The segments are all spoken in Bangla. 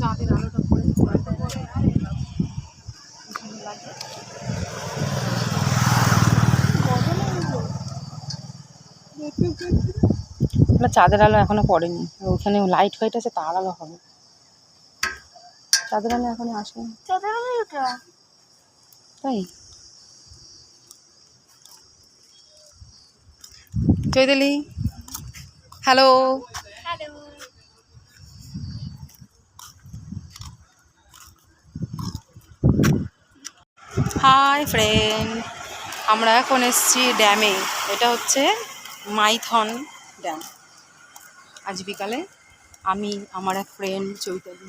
চাঁদের আলোটা পড়ে চাঁদের আলো এখনো পড়েনি, ওখানে লাইট ফাইট আছে, তার আলো হবে। চাঁদের আলো এখনো আসেনি, তাই চৈতালি হ্যালো। হাই ফ্রেন্ড, আমরা এখন এসেছি ড্যামে। এটা হচ্ছে মাইথন ড্যাম। আজ বিকালে আমি, আমার এক ফ্রেন্ড চৈতালি,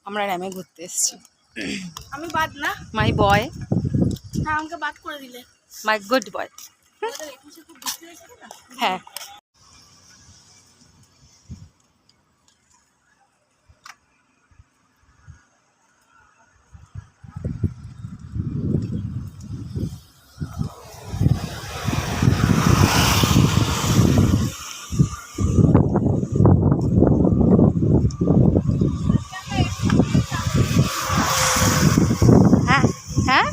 আমরা ড্যামে ঘুরতে এসেছি। আমি বাদ না, মাই বয়, হ্যাঁ আমাকে বাদ করে দিলে, মাই গুড বয়। হ্যাঁ হ্যাঁ হ্যাঁ